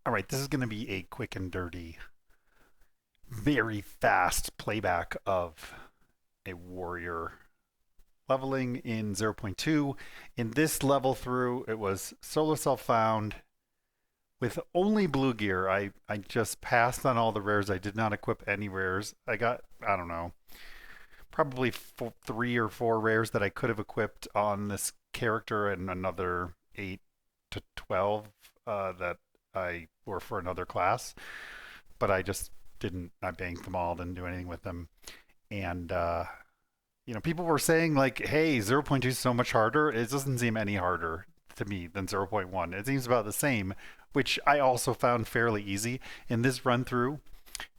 All right, this is going to be a quick and dirty, very fast playback of a warrior leveling in zero point 0.2. In this level through, it was solo self found with only blue gear. I just passed on all the rares. I did not equip any rares. I got, I don't know, probably 3 or 4 rares that I could have equipped on this character and another 8 to 12 that I were for another class. But I just didn't. I banked them all, didn't do anything with them. And people were saying like, "Hey, zero point 0.2 is so much harder." It doesn't seem any harder to me than zero point 0.1. It seems about the same, which I also found fairly easy in this run through,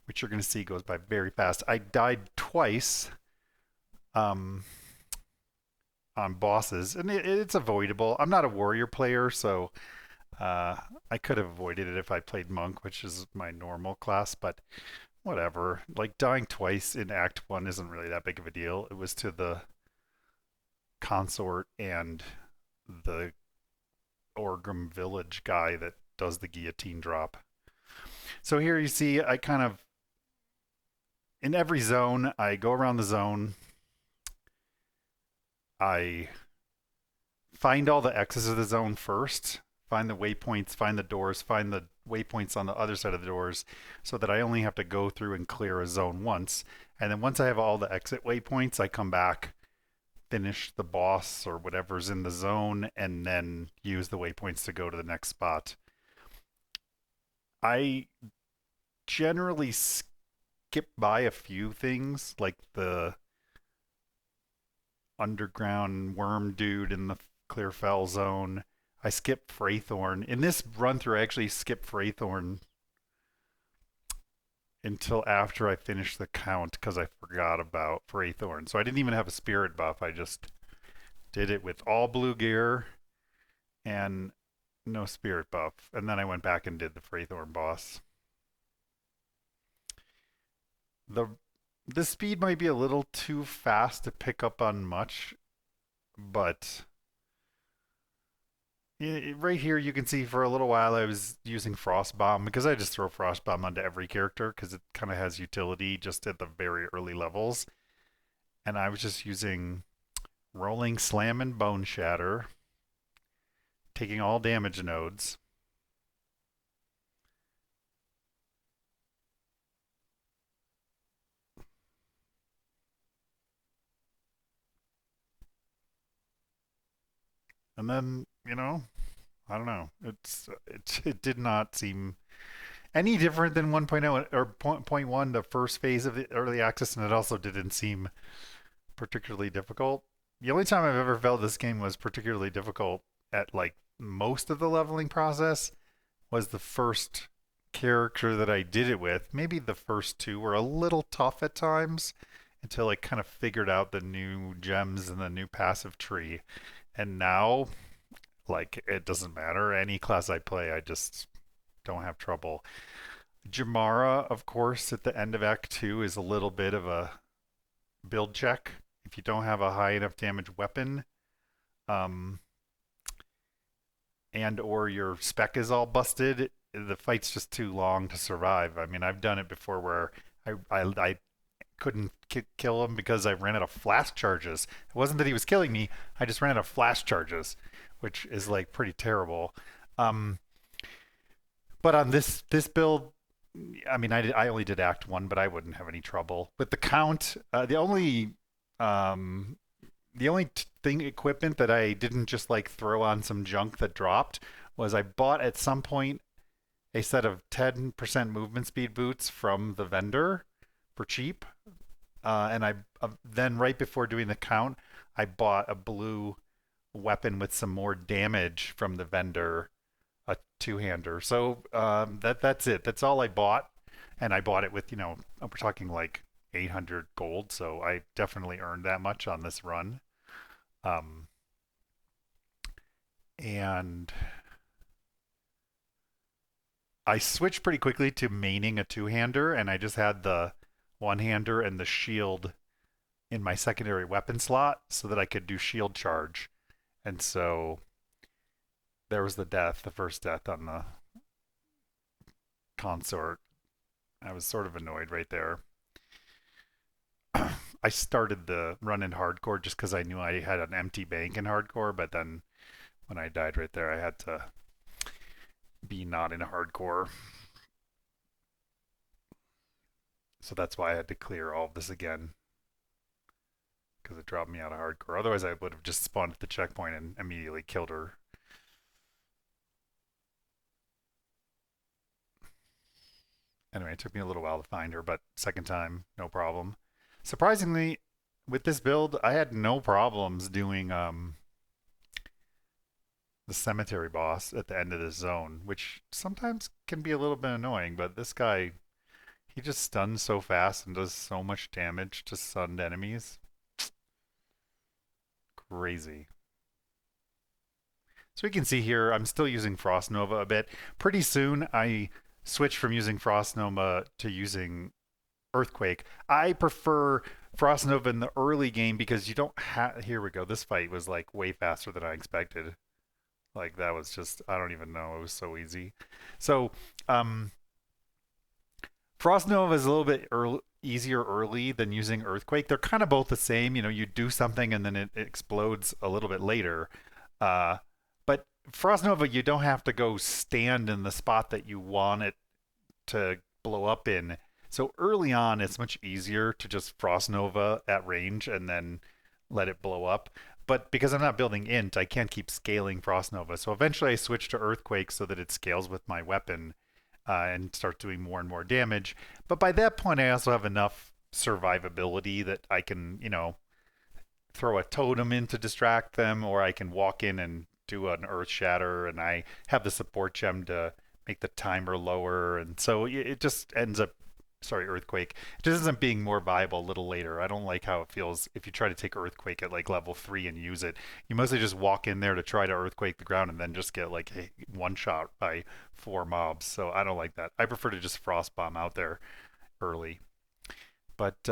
which you're going to see goes by very fast. I died twice um, on bosses, and it's avoidable. I'm not a warrior player, so I could have avoided it if I played monk, which is my normal class, but whatever. Like dying twice in Act 1 isn't really that big of a deal. It was to the consort and the Orgrim village guy that does the guillotine drop. So here you see I kind of in every zone, I go around the zone. I find all the X's of the zone first, find the waypoints, find the doors, find the waypoints on the other side of the doors so that I only have to go through and clear a zone once. And then once I have all the exit waypoints, I come back, finish the boss or whatever's in the zone, and then use the waypoints to go to the next spot. I generally skip by a few things like the underground worm dude in the Clearfell zone. I skipped Fraythorn. In this run through, I actually skipped Fraythorn until after I finished the count because I forgot about Fraythorn. So I didn't even have a spirit buff. I just did it with all blue gear and no spirit buff. And then I went back and did the Fraythorn boss. The speed might be a little too fast to pick up on much, but right here you can see for a little while I was using Frost Bomb because I just throw Frost Bomb onto every character because it kind of has utility just at the very early levels. And I was just using Rolling Slam and Bone Shatter, taking all damage nodes. And then, I don't know. It did not seem any different than 1.0 or point 1, the first phase of the early access, and it also didn't seem particularly difficult. The only time I've ever felt this game was particularly difficult at like most of the leveling process was the first character that I did it with. Maybe the first two were a little tough at times until I kind of figured out the new gems and the new passive tree. And now, like, it doesn't matter. Any class I play, I just don't have trouble. Jamara, of course, at the end of Act 2 is a little bit of a build check. If you don't have a high enough damage weapon, um, and or your spec is all busted, the fight's just too long to survive. I mean, I've done it before where I couldn't kill him because I ran out of flash charges. It wasn't that he was killing me; I just ran out of flash charges, which is like pretty terrible. Um, but on this build, I mean, I only did Act 1, but I wouldn't have any trouble with the count. Um, the only thing equipment that I didn't just like throw on some junk that dropped was I bought at some point a set of 10% movement speed boots from the vendor for cheap. And I then right before doing the count, I bought a blue weapon with some more damage from the vendor, a two-hander. So that's it. That's all I bought, and I bought it with we're talking like 800 gold. So I definitely earned that much on this run. Um, and I switched pretty quickly to maining a two-hander, and I just had the one-hander and the shield in my secondary weapon slot so that I could do shield charge. And so there was the first death on the consort. I was sort of annoyed right there. I started the run in hardcore just because I knew I had an empty bank in hardcore, but then when I died right there, I had to be not in hardcore. So that's why I had to clear all of this again because it dropped me out of hardcore. Otherwise, I would have just spawned at the checkpoint and immediately killed her. Anyway, it took me a little while to find her, but second time, no problem. Surprisingly, with this build, I had no problems doing the cemetery boss at the end of the zone, which sometimes can be a little bit annoying, but this guy, he just stuns so fast and does so much damage to stunned enemies. Crazy. So we can see here, I'm still using Frost Nova a bit. Pretty soon, I switched from using Frost Nova to using Earthquake. I prefer Frost Nova in the early game because you don't have. Here we go. This fight was like way faster than I expected. Like that was just, I don't even know. It was so easy. So, Frost Nova is a little bit easier early than using Earthquake. They're kind of both the same. You know, you do something and then it explodes a little bit later. Uh, but Frost Nova, you don't have to go stand in the spot that you want it to blow up in. So early on, it's much easier to just Frost Nova at range and then let it blow up. But because I'm not building int, I can't keep scaling Frost Nova. So eventually I switch to Earthquake so that it scales with my weapon and start doing more and more damage. But by that point, I also have enough survivability that I can, you know, throw a totem in to distract them, or I can walk in and do an Earth Shatter, and I have the support gem to make the timer lower, and so it just ends up. Sorry, Earthquake. It just ends up being more viable a little later. I don't like how it feels if you try to take Earthquake at like level 3 and use it. You mostly just walk in there to try to Earthquake the ground and then just get like one shot by 4 mobs. So I don't like that. I prefer to just Frost Bomb out there early. But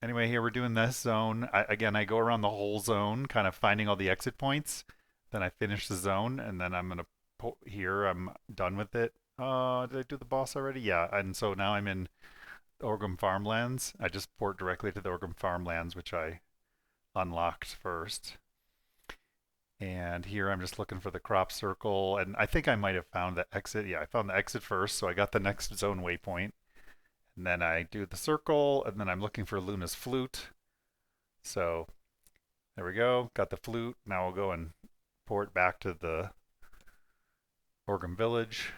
anyway, here we're doing this zone. Again, I go around the whole zone, kind of finding all the exit points. Then I finish the zone, and then I'm gonna here. I'm done with it. Did I do the boss already? Yeah. And so now I'm in Orgrim Farmlands. I just port directly to the Orgrim Farmlands, which I unlocked first. And here I'm just looking for the crop circle, and I think I might have found the exit. Yeah, I found the exit first, so I got the next zone waypoint. And then I do the circle, and then I'm looking for Luna's flute. So there we go. Got the flute. Now I'll go and port back to the Orgrim village.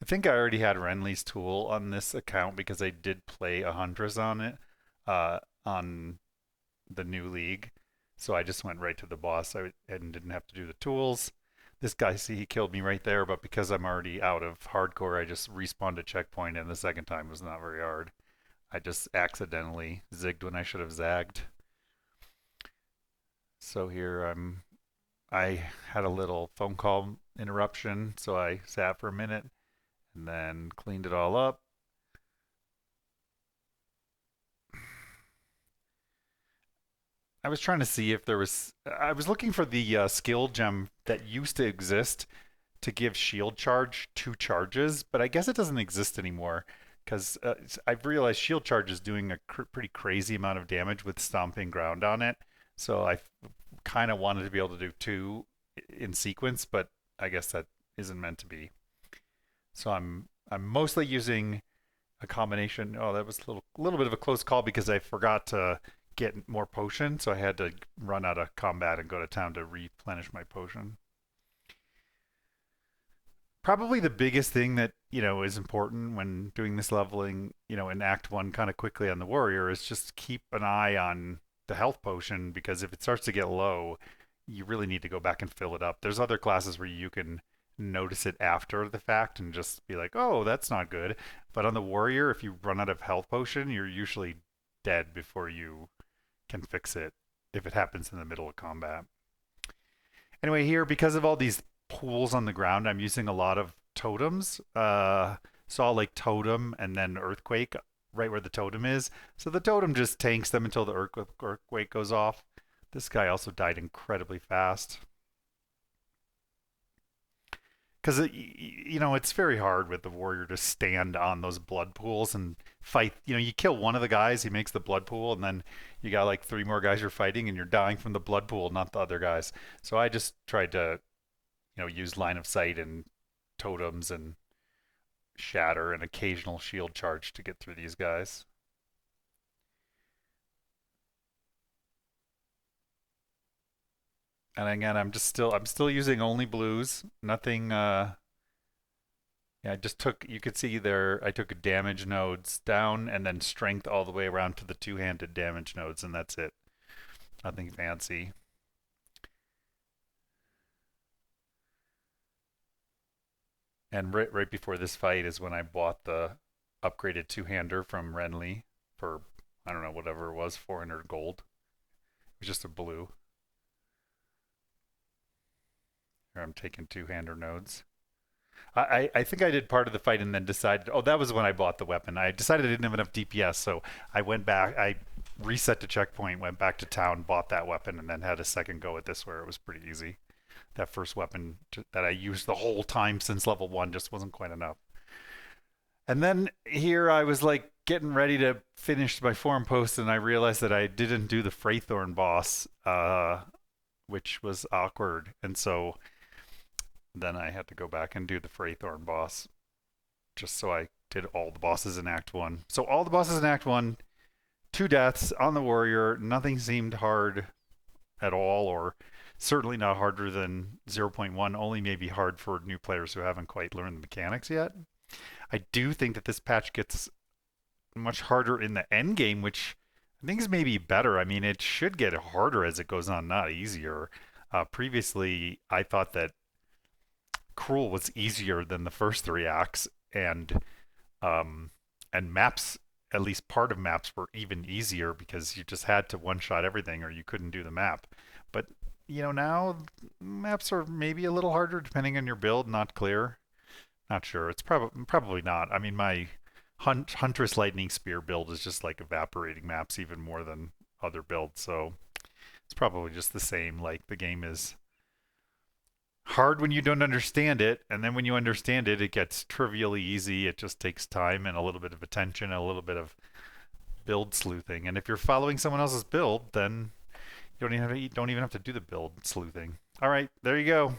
I think I already had Renly's tool on this account because I did play a Huntress on it, on the new league. So I just went right to the boss and didn't have to do the tools. This guy, see, he killed me right there, but because I'm already out of hardcore, I just respawned a checkpoint, and the second time was not very hard. I just accidentally zigged when I should have zagged. So here I had a little phone call interruption, so I sat for a minute and then cleaned it all up. I was trying to see if there was. I was looking for the skill gem that used to exist to give shield charge 2 charges, but I guess it doesn't exist anymore because I've realized shield charge is doing a pretty crazy amount of damage with stomping ground on it. So I kind of wanted to be able to do 2 in sequence, but I guess that isn't meant to be. So I'm mostly using a combination. Oh, that was a little bit of a close call because I forgot to get more potion, so I had to run out of combat and go to town to replenish my potion. Probably the biggest thing that, you know, is important when doing this leveling, you know, in Act 1 kind of quickly on the warrior is just keep an eye on the health potion, because if it starts to get low, you really need to go back and fill it up. There's other classes where you can notice it after the fact and just be like, oh, that's not good. But on the warrior, if you run out of health potion, you're usually dead before you can fix it if it happens in the middle of combat. Anyway, here, because of all these pools on the ground, I'm using a lot of totems. Saw like totem and then earthquake right where the totem is. So the totem just tanks them until the earthquake goes off. This guy also died incredibly fast. because it's very hard with the warrior to stand on those blood pools and fight. You kill one of the guys, he makes the blood pool, and then you got like three more guys you're fighting, and you're dying from the blood pool, not the other guys. So I just tried to use line of sight and totems and shatter and occasional shield charge to get through these guys. And again, I'm still using only blues. Nothing. Yeah, I just took. You could see there. I took damage nodes down and then strength all the way around to the two-handed damage nodes, and that's it. Nothing fancy. And right before this fight is when I bought the upgraded two-hander from Renly for, I don't know, whatever it was, 400 gold. It was just a blue. Here I'm taking two-hander nodes. I think I did part of the fight and then decided, oh, that was when I bought the weapon. I decided I didn't have enough DPS, so I went back. I reset to checkpoint, went back to town, bought that weapon, and then had a second go at this where it was pretty easy. That first weapon that I used the whole time since level 1 just wasn't quite enough. And then here I was like getting ready to finish my forum post, and I realized that I didn't do the Freythorn boss, which was awkward. And so then I had to go back and do the Freythorn boss, just so I did all the bosses in Act 1. So all the bosses in Act 1, 2 deaths on the warrior. Nothing seemed hard at all, or certainly not harder than 0.1, only maybe hard for new players who haven't quite learned the mechanics yet. I do think that this patch gets much harder in the end game, which I think is maybe better. I mean, it should get harder as it goes on, not easier. Previously, I thought that Cruel was easier than the first 3 acts, um, and maps, at least part of maps, were even easier because you just had to one shot everything or you couldn't do the map. But now maps are maybe a little harder depending on your build. Not clear. Not sure. It's probably not. I mean, my Huntress Lightning Spear build is just like evaporating maps even more than other builds, so it's probably just the same. Like the game is hard when you don't understand it, and then when you understand it, it gets trivially easy. It just takes time and a little bit of attention, and a little bit of build sleuthing. And if you're following someone else's build, then you don't even have to do the build sleuthing. All right, there you go.